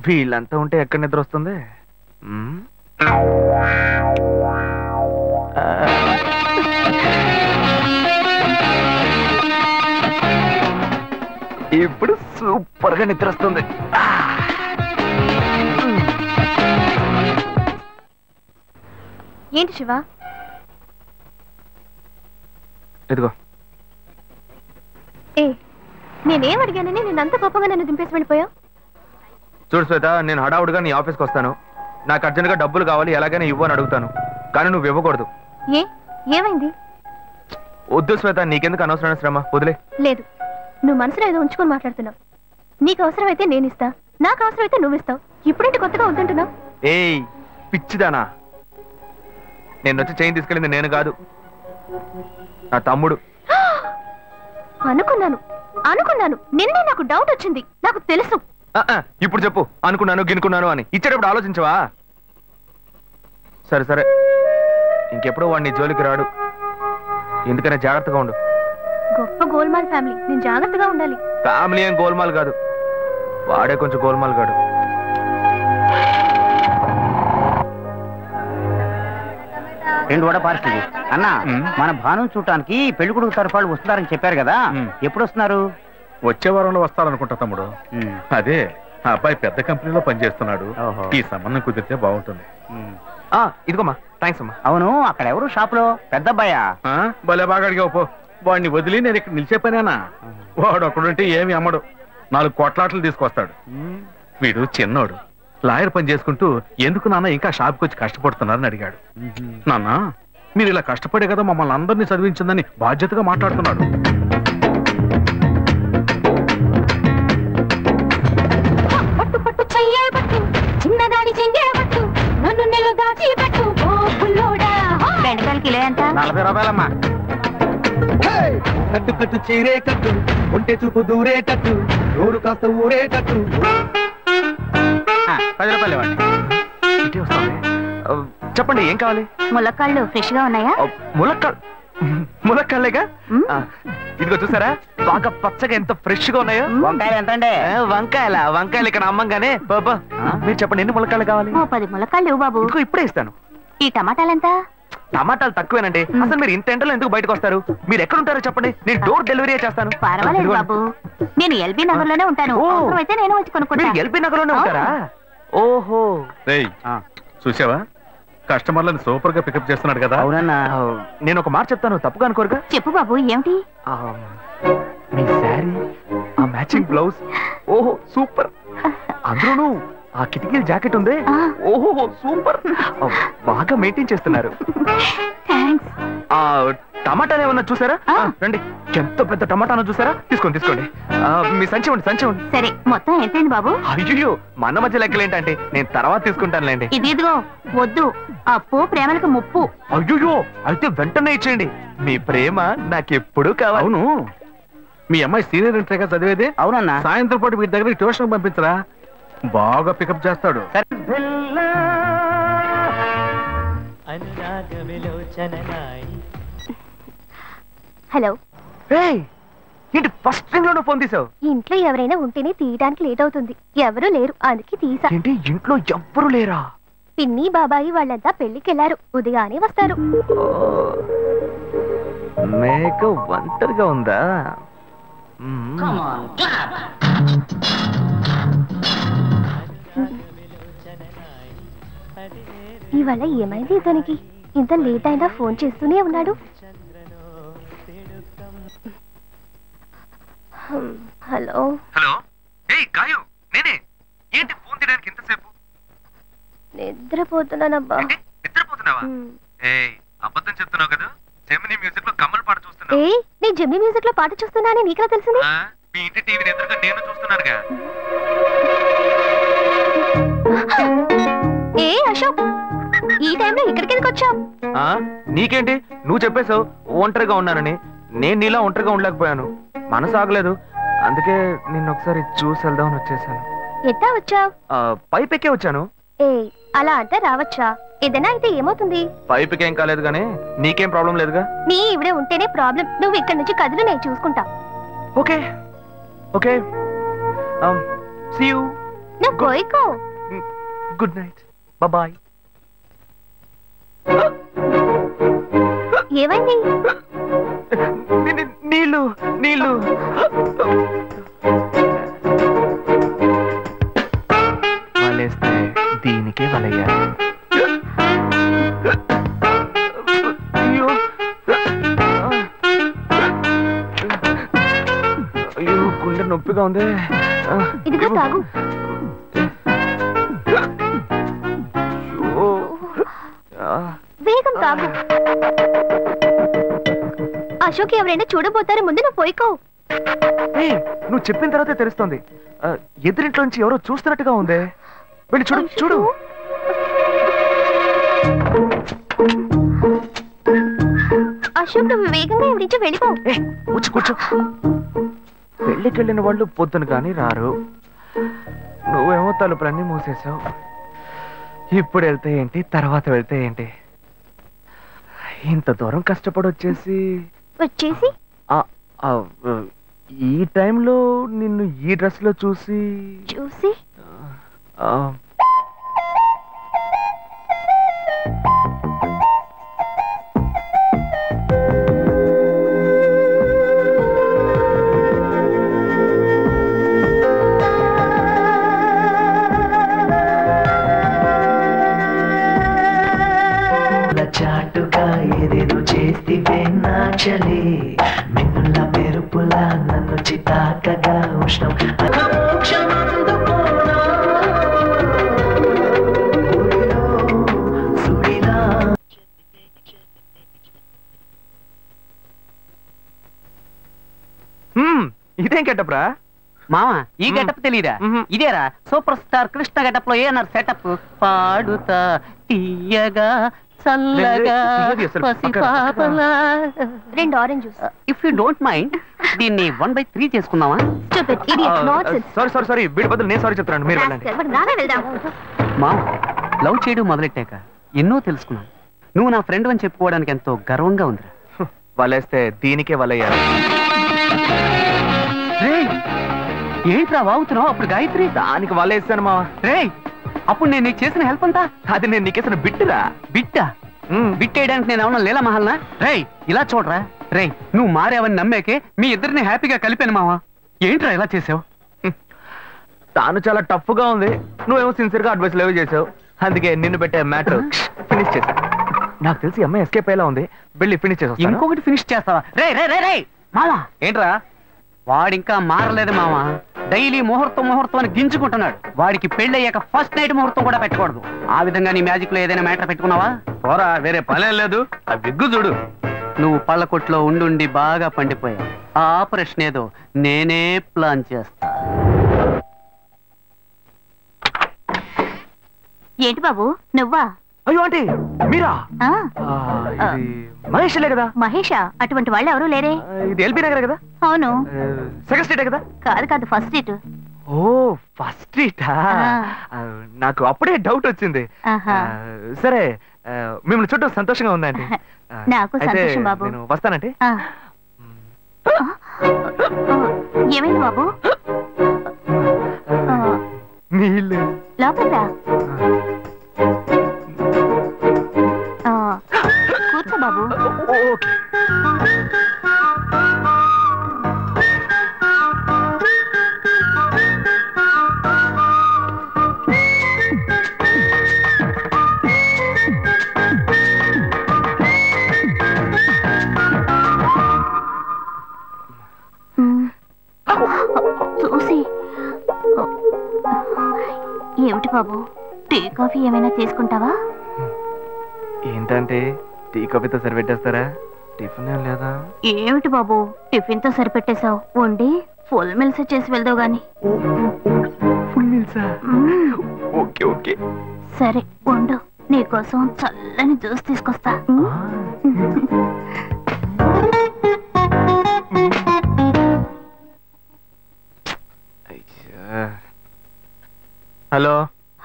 వీళ్ళంతా ఉంటే ఎక్కడ నిద్ర వస్తుంది? ఇప్పుడు సూపర్ గా నిద్ర వస్తుంది. ఏంటి శివ? ఎదుగో. ఏ నేనేం అడిగానని నేనంత కోపంగా నన్ను దింపేసి వెళ్ళిపోయావు? చూడు శ్వేత, నేను హడావుడిగా నీ ఆఫీస్కి వస్తాను. నాకు అర్జెంట్గా డబ్బులు కావాలి, ఎలాగైనా ఇవ్వు అని అడుగుతాను. కానీ నువ్వు ఇవ్వకూడదు. ఏమైంది? వద్దు శ్వేత, నీకెందుకు అనవసరమైన శ్రమ, వదిలే. లేదు, నువ్వు మనసులో ఏదో ఉంచుకొని మాట్లాడుతున్నావు. నీకు అవసరమైతే నేను ఇస్తా, నాకు అవసరమైతే నువ్వు ఇస్తావు. ఇప్పుడేంటి కొత్తగా వద్దంటున్నావు? ఏయ్ పిచ్చిదానా, నేను వచ్చి చైన్ తీసుకెళ్ళింది నేను కాదు, నా తమ్ముడు. అనుకున్నాను నిన్నే. నాకు డౌట్ వచ్చింది, నాకు తెలుసు. ఇప్పుడు చెప్పు, అనుకున్నాను గినుకున్నాను అని ఇచ్చేటప్పుడు ఆలోచించవా? సరే సరే, ఇంకెప్పుడు వాడిని జోలికి రాడు, ఎందుకనే జాగ్రత్తగా ఉండు. గొప్ప గోల్మాల్ ఫ్యామిలీ, నేను జాగ్రత్తగా ఉండాలి. ఫ్యామిలీ ఏం గోల్మాల్ కాదు, వాడే కొంచెం గోల్మాల్ కాడు. రెండు వడ పార్సల్ అన్న. మన భాను చూడటానికి పెళ్లి కొడుకు తరఫు వాళ్ళు వస్తున్నారని చెప్పారు కదా, ఎప్పుడు వస్తున్నారు? వచ్చే వారంలో వస్తారనుకుంటా తమ్ముడు. అదే ఆ అబ్బాయి పెద్ద కంపెనీలో పనిచేస్తున్నాడు, ఈ సంబంధం కుదిరితే బాగుంటుంది. ఇదిగోమ్మా, థ్యాంక్స్ అమ్మా. అవును, అక్కడ ఎవరు షాప్ లో? పెద్ద అబ్బాయా? భలే బాగా అడిగావు పో. వాడిని వదిలి నేను ఇక్కడ నిలిచే పనేనా? వాడు ఒకడుంటే ఏమి అమ్మడు, 4 కోట్లాట్లు తీసుకొస్తాడు. వీడు చిన్నోడు, లాయర్ పని చేసుకుంటూ ఎందుకు నాన్న ఇంకా షాప్కి వచ్చి కష్టపడుతున్నారని అడిగాడు. నాన్న మీరు ఇలా కష్టపడే కదా మమ్మల్ని అందరినీ చదివించిందని బాధ్యతగా మాట్లాడుతున్నాడు. బెండకాయలు కిలో ఎంత? 40 రూపాయలమ్మా. కట్టు కట్టు చీరే కట్టు, ఒంటె చూపు దూరే కట్టు, నోరు కాస్త ఊరే కట్టు. 10 రూపాయలు ఇవ్వండి. చెప్పండి, ఏం కావాలి? ములక్కాళ్ళు ఫ్రెష్ గా ఉన్నాయా? ములక్కాళ్ళేగా. ఇదిగో చూసారా, బాగా పచ్చగా ఎంత ఫ్రెష్ గా ఉన్నాయో. వంకాయలు ఎంత అండి? వంకాయలు ఇక్కడ అమ్మంగానే. బాబా మీరు చెప్పండి, ఎన్ని ములక్కాళ్ళు కావాలి? 10 ములక్కాళ్ళు ఇవ్వు బాబు. ఇంకో ఇప్పుడే ఇస్తాను. ఈ టమాటాలు ఎంత? టమాటాలు తక్కువేనండి. అసలు మీరు ఇంత ఎండలో ఎందుకు బయటకు వస్తారు? మీరు ఎక్కడ ఉంటారో చెప్పండి, నేను డోర్ డెలివరీ చేస్తాను. పర్వాలేదు బాబు, నేను ఎల్బీ నగర్ లోనే ఉంటాను. అయితే నేను వచ్చి కొనుక్కుంటాను. ఎల్బీ నగర్ లోనే ఉంటారా? ఓహో. చూసావా, కస్టమర్లను సూపర్ గా పికప్ చేస్తున్నాడు కదా. అవునన్నా. నేను ఒక మాట చెప్తాను, తప్పుగా అనుకోరుగా? చెప్పు బాబు, ఏమిటి? మీ శారీ, ఆ మ్యాచింగ్ బ్లౌజ్, ఓహో సూపర్. అందులోనూ ఆ కిటికీల జాకెట్ ఉంది, ఓహో సూపర్. బాగా మెయింటైన్ చేస్తున్నారు. టమాటాలు ఏమన్నా చూసారా? రండి, ఎంత పెద్ద టమాటాను చూసారా? తీసుకోండి తీసుకోండి. మీ సంచి ఉండి సంచి ఉండి. సరే, మొత్తం ఎంతైంది బాబు? అయ్యో, మన మధ్య లెక్కలు ఏంటంటే నేను తర్వాత తీసుకుంటానులేండి. ఇదిగో వద్దు, అప్పు ప్రేమలకు ముప్పు. అయ్యో, అయితే వెంటనే ఇచ్చేయండి. మీ ప్రేమ నాకెప్పుడు కావాలి. అవును, మీ అమ్మాయి సీనియర్ ఇంటర్గా చదివేదే. అవునన్నా. సాయంత్రం పాటు వీటి దగ్గర ట్యూషన్ పంపించరా, బాగా పికప్ చేస్తాడు. హలో. ఏంటి ఫస్ట్ రింగ్ లోనే ఫోన్ తీసావు? ఇంట్లో ఎవరైనా ఉంటేనే తీయడానికి లేట్ అవుతుంది, ఎవరూ లేరు అందుకే తీసా. ఏంటి ఇంట్లో ఎవ్వరు లేరా? పిన్ని బాబాయి వాళ్ళంతా పెళ్లికెళ్లారు, ఉదయానే వస్తారు. మేక ఒంటరిగా ఉందా? ఇవాళ ఏమైంది ఇతనికి? ఇంత లేట్ అయినా ఫోన్ చేస్తూనే ఉన్నాడు. హలో. హలో. ఏయ్ గాయు, నేనే. ఏంటి ఫోన్ తీయడానికి ఇంతసేపు? నిద్రపోతున్నానబ్బా. నిద్రపోతున్నావా? ఏయ్ అబద్ధం చెప్తున్నావు కదా. జెమినీ మ్యూజిక్ లో కమల్ పాట చూస్తున్నా. ఏయ్, నేను జెమినీ మ్యూజిక్ లో పాట చూస్తున్నానని నీకెలా తెలిసింది? మీ ఇంటి టీవీని ఎదురుగా నేను చూస్తున్నానుగా. ఏ అశోక్, ఈ టైంలో ఇక్కడికి ఎందుకు వచ్చావు? నీకేంటి, నువ్వు చెప్పేశావు ఒంటరిగా ఉన్నానని. నేను నీలా ఒంటరిగా ఉండలేకపోయాను, మనసు ఆగలేదు. అందుకే నిన్న ఒకసారి చూసి వెళ్దామని వచ్చేసాను. ఎట్టా వచ్చావు? పైపెక్కే వచ్చాను. ఏ అలా అంటే రావచ్చా? ఏదైనా అయితే ఏమవుతుంది? పైపుకేం కాలేదు గానీ నీకేం ప్రాబ్లం లేదుగా. నీ ఇవిడే ఉంటేనే ప్రాబ్లం. నువ్వు ఇక్కడ నుంచి కదులు, నేను చూసుకుంటా. Okay okay, see you. నువ్వు పోయికో. Good night, bye. ఏమైంది? నీళ్ళు నీళ్ళు. వలేస్తే దీనికే వలయ్యారు. అయ్యో అయ్యో, గుండె నొప్పిగా ఉంది. ఇదిగో తాగు. వేగం తాగు. అశోక్ ఎవరైనా చూడబోతారు, ముందు నువ్వు పోయికో. నువ్వు చెప్పిన తర్వాతే తెలుస్తుంది. ఎదురింట్లోంచి ఎవరో చూస్తున్నట్టుగా ఉంది. వెళ్ళి చూడు చూడు. అశోక్ నువ్వు వేగంగా ఇవి నుంచి వెళ్ళిపో. కూర్చో. పెళ్ళికి వెళ్ళిన వాళ్ళు పొద్దున కానీ రారు. నువ్వేమో తలుపులన్నీ మూసేసావు. ఇప్పుడు వెళ్తే ఏంటి, తర్వాత వెళ్తే ఏంటి? ఇంత దూరం కష్టపడి వచ్చేసి ఈ టైంలో నిన్ను ఈ డ్రెస్ లో చూసి చాటుగా ఏదేదో చేస్తే నాచలే, మిన్నుల మెరుపులా నన్ను చితాకగా ఉష్ణం ఇదేం గెటప్రా మామా? ఈ గెటప్ తెలీదా? ఇదేరా సూపర్ స్టార్ కృష్ణ గెటప్ లో ఏనారు సెటప్. పాడుతా తీయగా చల్లగా పసిపాపలా. 2 orange juice. If you don't mind దీన్ని 1/3 చేసుకుందామా? సారీ, వీడి బదులు నేను సారీ చెప్తాను. మీరు వెళ్ళండి. మామా, లవ్ చేయడం మొదలెట్టాక ఎన్నో తెలుసుకున్నాను. నువ్వు నా ఫ్రెండ్ అని చెప్పుకోవడానికి ఎంతో గర్వంగా ఉందిరా. వలేస్తే దీనికే వలయ్యారు. ఏంట్రా వాగుతున్నావు? అప్పుడు గాయత్రి దానికి వలేసాను మా. అప్పుడు నేను నీకు చేసిన హెల్ప్ అంతా అది నేను నీకేసిన బిట్టురా. బిట్టా? బిట్టేయడానికి నేను ఏమన్నా లీలా మహల్నా? ఇలా చూడరా నువ్వు మారేవని నమ్మేకే మీ ఇద్దరిని హ్యాపీగా కలిపాను మావా. ఏంట్రా ఇలా చేసావు? తాను చాలా టఫ్ గా ఉంది, నువ్వేమో సిన్సియర్ గా అడ్వైస్ లేవు చేసావు. అందుకే నిన్ను పెట్టే మ్యాటర్ ఫినిష్ చేసా. నాకు తెలిసి అమ్మాయి ఎస్కేప్ అయ్యేలా ఉంది. వెళ్ళి ఫినిష్ చేసా. ఇంకొకటి ఫినిష్ చేస్తావా? మావా ఏంట్రా? వాడింకా మారలేదు మావా. డైలీ ముహూర్తం అని గింజుకుంటున్నాడు. వాడికి పెళ్ళయ్యాక ఫస్ట్ నైట్ ముహూర్తం కూడా పెట్టకూడదు. ఆ విధంగా నీ మ్యాజిక్ లో ఏదైనా మ్యాటర్ పెట్టుకున్నావా? పోరా, వేరే పనేం లేదు. ఆ విగ్గు చూడు. నువ్వు పళ్ళ కొట్లో ఉండి బాగా పండిపోయావు. ఆ ఆపరేషన్ ఏదో నేనే ప్లాన్ చేస్తా. ఏంటి బాబు నువ్వా? అయ్యో ఆంటీ మీరా? మహేష్లే కదా? మహేషా? అటువంటి వాళ్ళు ఎవరూ లేరే. ఇది ఎల్బీ నగర్ కదా? అవును. సెకండ్ స్ట్రీట్ కదా? కాదు ఫస్ట్ స్ట్రీట్. ఓ ఫస్ట్ స్ట్రీటా? నాకు అప్పుడే డౌట్ వచ్చింది. సరే, మిమ్మల్ని చూడటం సంతోషంగా ఉందండి. నాకు సంతోషం బాబు. నేను వస్తానంటే. ఏమైంది బాబు? నీళ్ళు లోపల కూర్చో బాబు. ఓకే. చూసి ఏమిటి బాబు, టీ కాఫీ ఏమైనా తీసుకుంటావా? ఏంటంటే టీ కాఫీతో సరిపెట్టేస్తారా? టిఫిన్ ఏం లేదా? ఏమిటి బాబు టిఫిన్ తో సరిపెట్టేశావు? వండి ఫుల్ మిల్స్ చేసి వెళ్దావు గాని. ఫుల్ మిల్సా? ఓకే ఓకే సరే వండు, నీకోసం చల్లని జ్యూస్ తీసుకొస్తా. Hello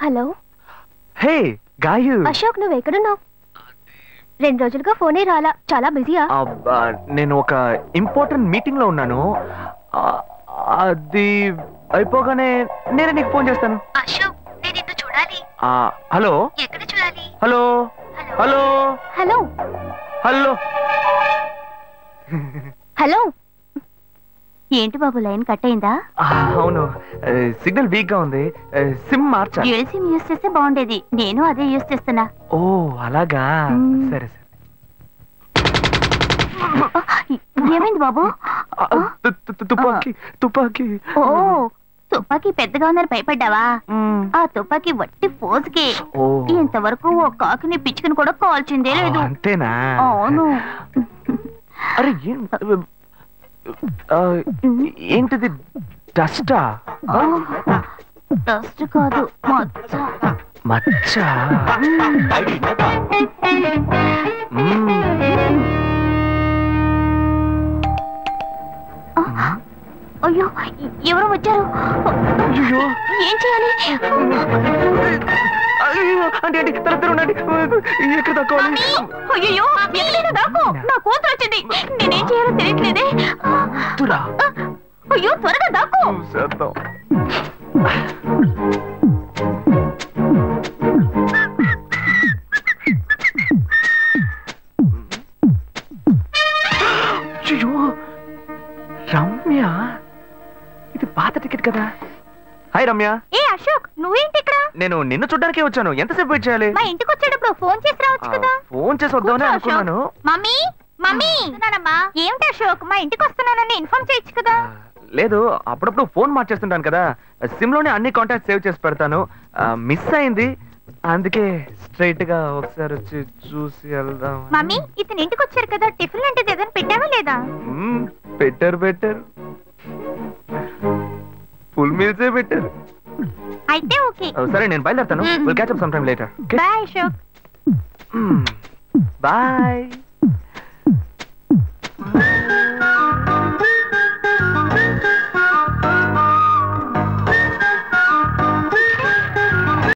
hello. Hey Gayu. Ashok నువ్వు ఎక్కడున్నావు? 2 రోజులుగా ఫోనే రాలా, చాలా బిజీయా? నేను ఒక ఇంపార్టెంట్ మీటింగ్ లో ఉన్నాను. అది అయిపోగానే నేనే నీకు ఫోన్ చేస్తాను. అశోక్, నేను నిన్ను చూడాలి. హలో ఎక్కడ చూడాలి? Hello hello hello hello hello. ఏంటి బాబు, లైన్ కట్ అయిందా? అవును, సిగ్నల్ వీక్ గా ఉంది. సిమ్ మార్చా. డ్యూయల్ సిమ్ యూస్ చేస్తే బాగుండేది. నేను అదే యూస్ చేస్తున్నా. ఓ అలాగా, సరే సరే. ఏమైంది బాబు? తుపాకీ తుపాకీ. ఓ, తుపాకీ పెద్దగా ఉందని భయపడ్డావా? ఆ తుపాకీ వట్టి ఫోజుకే. ఇంతవరకు ఓ కాకిని పిచ్చుకుని కూడా కాల్చిందే లేదు. అంతేనా? అవును. అరే ఏంటిది? డస్టా? డస్ట్ కాదు, మచ్చ. మచ్చ. అయ్యో, ఎవరో వచ్చారు. అయ్యో, ఏం చేయాలి? అంటే తరతరుండండి. ఎక్కడ తక్కువాలి? అయ్యో, ఎక్కడైనా దాకు. నా కూతురు వచ్చింది. నేనేం చేయాలో తెలియట్లేదే. అయ్యో, త్వరగా దాకు. అయ్యో, రమ్య, ఇది పాత టికెట్ కదా. హాయ్ రమ్య. ఏ అశోక్, నువ్వేంటి ఇక్కడ? నేను నిన్ను చూడ్డానికే వచ్చాను. ఎంతసేపు వెయిట్ చేయాలి? మా ఇంటికి వచ్చేటప్పుడు ఫోన్ చేసి రావచ్చు కదా. ఫోన్ చేసి వద్దామని అనుకున్నాను. మమ్మీ మమ్మీ, ఏమిటి అశోక్, మా ఇంటికి వస్తున్నానని ఇన్ఫార్మ్ చేయొచ్చు కదా. లేదు, అప్పుడప్పుడు ఫోన్ మార్చేస్తుంటాను కదా. సిమ్ లోనే అన్ని కాంటాక్ట్ సేవ్ చేసి పెడతాను. మిస్ అయింది, అందుకే స్ట్రైట్ గా ఒకసారి వచ్చి చూసి వెళ్దాం. మమ్మీ, ఇతను ఇంటికి వచ్చారు కదా, టిఫిన్ లాంటిది ఏదైనా పెట్టావా లేదా? బెటర్ బెటర్, ఫుల్ మీల్సే బెటర్. అయితే ఓకే. సరే, నేను బయలుదేరుతాను. Will catch up some time later. Bye Ashok. Bye.